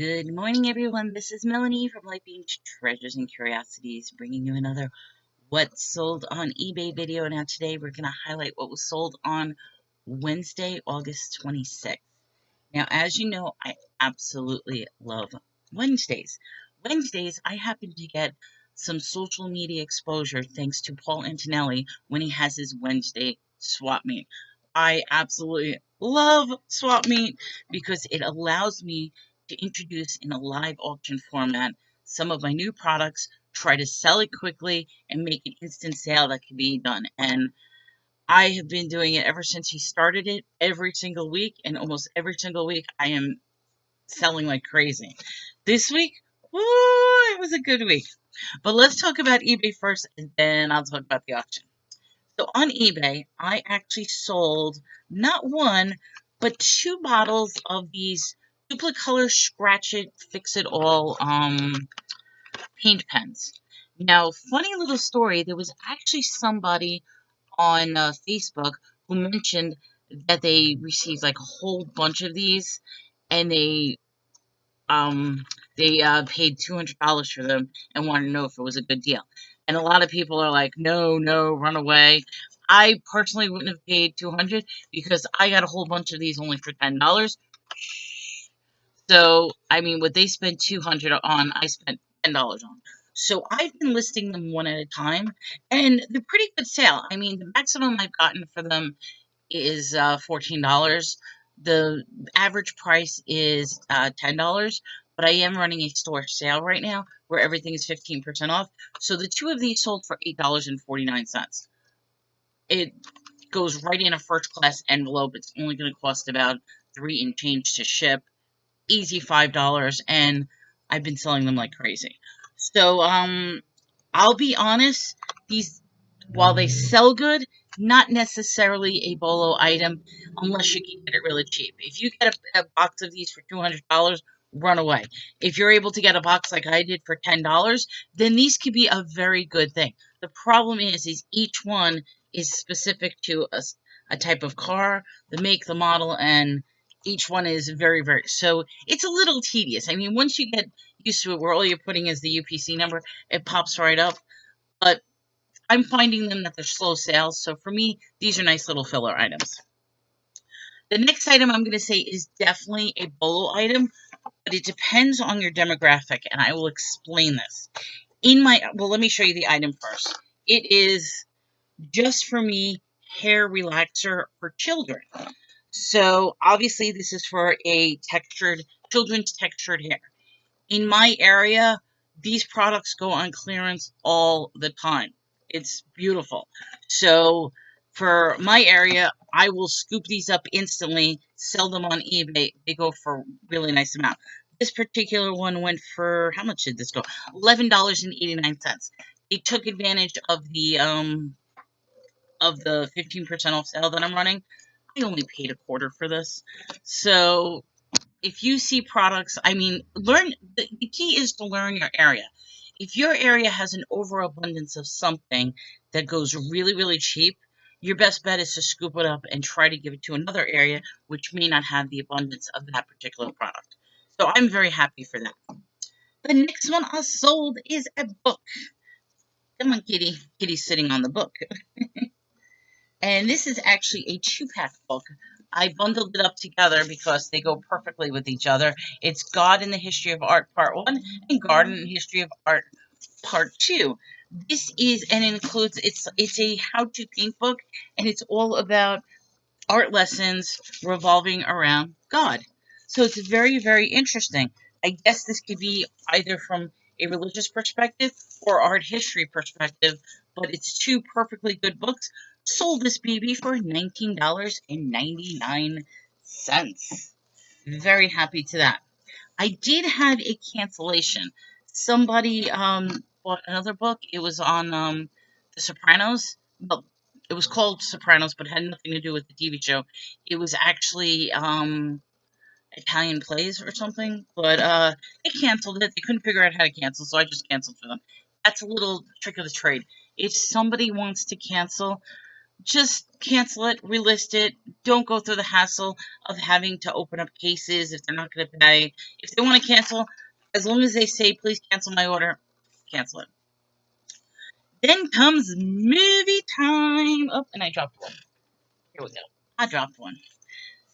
Good morning, everyone. This is Melanie from Light Beach Treasures and Curiosities, bringing you another What Sold on eBay video. Now, today we're going to highlight what was sold on Wednesday, August 26th. Now, as you know, I absolutely love Wednesdays. Wednesdays, I happen to get some social media exposure thanks to Paul Antonellis when he has his Wednesday swap meet. I absolutely love swap meet because it allows me to introduce in a live auction format some of my new products, try to sell it quickly, and make an instant sale that can be done. And I have been doing it ever since he started it every single week, and almost every single week I am selling like crazy. This week, woo, it was a good week. But let's talk about eBay first, and then I'll talk about the auction. So on eBay, I actually sold not one, but two bottles of these Duplicolor Scratch It, Fix It All paint pens. Now, funny little story, there was actually somebody on Facebook who mentioned that they received like a whole bunch of these, and um they paid $200 for them and wanted to know if it was a good deal. And a lot of people are like, no, no, run away. I personally wouldn't have paid 200 because I got a whole bunch of these only for $10. So, I mean, what they spent 200 on, I spent $10 on. So I've been listing them one at a time, and they're pretty good sale. I mean, the maximum I've gotten for them is $14. The average price is $10, but I am running a store sale right now where everything is 15% off. So the two of these sold for $8.49. It goes right in a first class envelope. It's only going to cost about three and change to ship. Easy $5, and I've been selling them like crazy. So I'll be honest, these, while they sell good, not necessarily a bolo item unless you can get it really cheap. If you get a box of these for $200, run away. If you're able to get a box like I did for $10, then these could be a very good thing. The problem is each one is specific to a type of car, the make, the model, and each one is very, very, so it's a little tedious. I mean, once you get used to it, where all you're putting is the UPC number, it pops right up. But I'm finding them that they're slow sales, so for me, these are nice little filler items. The next item I'm going to say is definitely a bolo item, but it depends on your demographic, and I will explain this. Well, let me show you the item first. It is just for me hair relaxer for children. So obviously this is for a children's textured hair. In my area, these products go on clearance all the time. It's beautiful. So for my area, I will scoop these up instantly, sell them on eBay. They go for a really nice amount. This particular one went for, how much did this go? $11.89. They took advantage of the 15% off sale that I'm running. I only paid a quarter for this. So if you see products, I mean, the key is to learn your area. If your area has an overabundance of something that goes really, really cheap, your best bet is to scoop it up and try to give it to another area which may not have the abundance of that particular product. So I'm very happy for that. The next one I sold is a book. Come on, kitty. Kitty's sitting on the book. And this is actually a two-pack book. I bundled it up together because they go perfectly with each other. It's God in the History of Art Part 1 and God in the History of Art Part 2. This is and includes it's a how-to paint book, and it's all about art lessons revolving around God. So it's very, very interesting. I guess this could be either from a religious perspective or art history perspective, but it's two perfectly good books. Sold this baby for $19.99. Very happy to that. I did have a cancellation. Somebody bought another book. It was on The Sopranos. Well, it was called Sopranos, but had nothing to do with the TV show. It was actually Italian Plays or something. But they canceled it. They couldn't figure out how to cancel, so I just canceled for them. That's a little trick of the trade. If somebody wants to cancel, just cancel it, relist it. Don't go through the hassle of having to open up cases if they're not going to pay. If they want to cancel, as long as they say, please cancel my order, cancel it. Then comes movie time. Oh, and I dropped one. Here we go. I dropped one.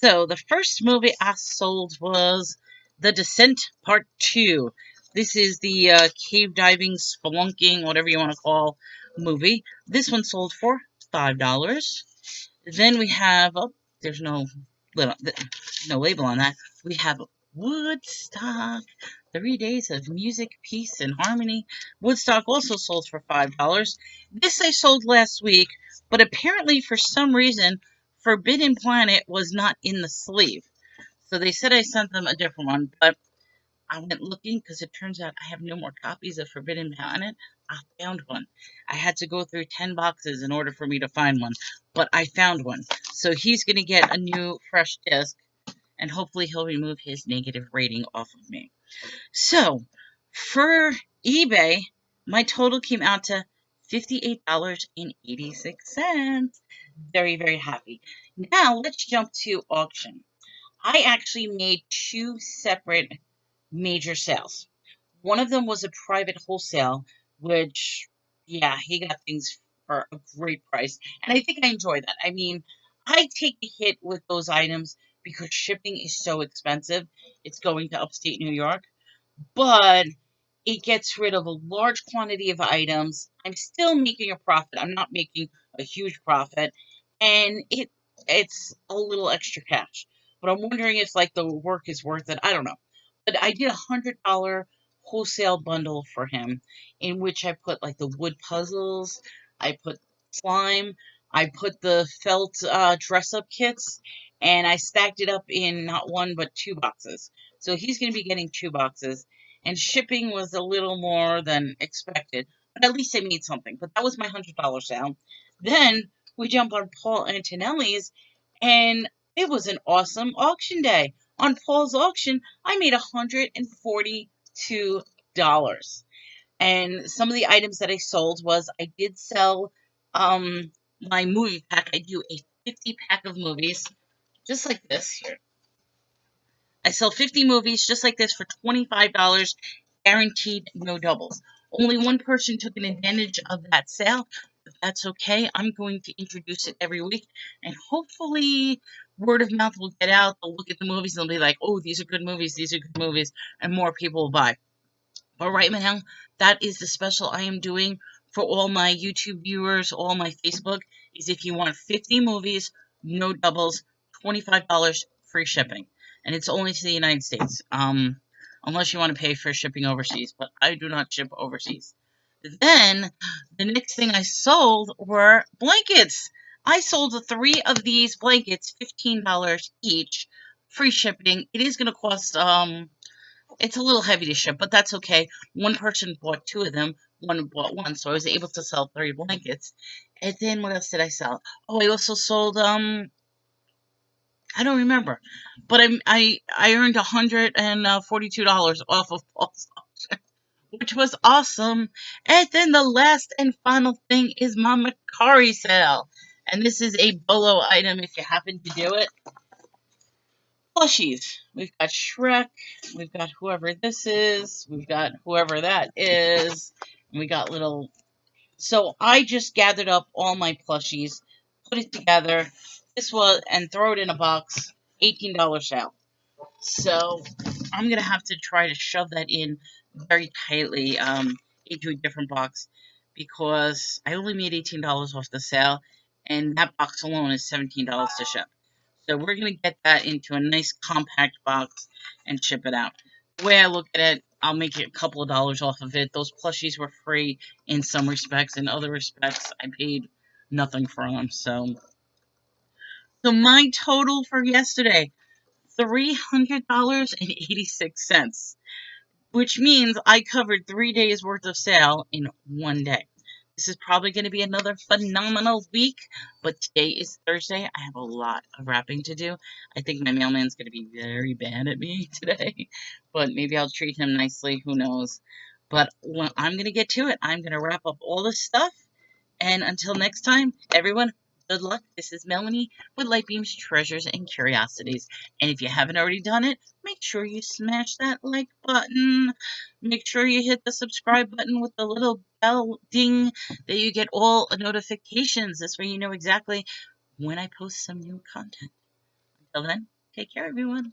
So the first movie I sold was The Descent Part 2. This is the cave diving, spelunking, whatever you want to call movie. This one sold for $5. Then we have, oh, there's no no label on that. We have Woodstock, 3 days of music, peace, and harmony. Woodstock also sold for $5. This I sold last week, but apparently for some reason, Forbidden Planet was not in the sleeve. So they said I sent them a different one, but I went looking because it turns out I have no more copies of Forbidden Planet. I found one. I had to go through 10 boxes in order for me to find one, but I found one. So he's going to get a new, fresh disc, and hopefully he'll remove his negative rating off of me. So, for eBay, my total came out to $58.86. Very, very happy. Now, let's jump to auction. I actually made two separate major sales. One of them was a private wholesale, which, yeah, he got things for a great price. And I think I enjoy that. I mean, I take a hit with those items because shipping is so expensive. It's going to upstate New York. But it gets rid of a large quantity of items. I'm still making a profit. I'm not making a huge profit, and it's a little extra cash. But I'm wondering if like the work is worth it. I don't know. But I did $100 wholesale bundle for him, in which I put like the wood puzzles, I put slime, I put the felt dress up kits, and I stacked it up in not one but two boxes. So he's going to be getting two boxes, and shipping was a little more than expected, but at least I made something. But that was my $100 sale. Then we jump on Paul Antonellis, and it was an awesome auction day. On Paul's auction, I made $142. And some of the items that I sold was I did sell my movie pack. I do a 50 pack of movies, just like this here. I sell 50 movies just like this for $25, guaranteed no doubles. Only one person took an advantage of that sale, but that's okay. I'm going to introduce it every week, and hopefully word of mouth will get out. They'll look at the movies and they'll be like, oh, these are good movies, these are good movies, and more people will buy. But right now, that is the special I am doing for all my YouTube viewers, all my Facebook, is if you want 50 movies, no doubles, $25 free shipping. And it's only to the United States. Unless you want to pay for shipping overseas, but I do not ship overseas. Then, the next thing I sold were blankets. I sold three of these blankets, $15 each, free shipping. It is going to cost, it's a little heavy to ship, but that's okay. One person bought two of them, one bought one, so I was able to sell 3 blankets. And then what else did I sell? Oh, I also sold I don't remember, but I earned $142 off of Paul's, which was awesome. And then the last and final thing is my Mercari sale, and this is a bolo item if you happen to do it. Plushies. We've got Shrek. We've got whoever this is. We've got whoever that is. And we got little. So I just gathered up all my plushies, put it together. This was and throw it in a box. $18 sale. So I'm gonna have to try to shove that in very tightly into a different box because I only made $18 off the sale, and that box alone is $17 to ship. So we're going to get that into a nice compact box and ship it out. The way I look at it, I'll make it a couple of dollars off of it. Those plushies were free in some respects. In other respects, I paid nothing for them. So my total for yesterday, $300.86, which means I covered 3 days worth of sale in one day. This is probably going to be another phenomenal week, but today is Thursday. I have a lot of wrapping to do. I think my mailman's going to be very bad at me today, but maybe I'll treat him nicely. Who knows? But I'm going to get to it. I'm going to wrap up all this stuff. And until next time, everyone, Good luck. This is Melanie with Lightbeam's Treasures and Curiosities. And if you haven't already done it, make sure you smash that like button. Make sure you hit the subscribe button with the little bell ding that you get all notifications. This way you know exactly when I post some new content. Until then, take care, everyone.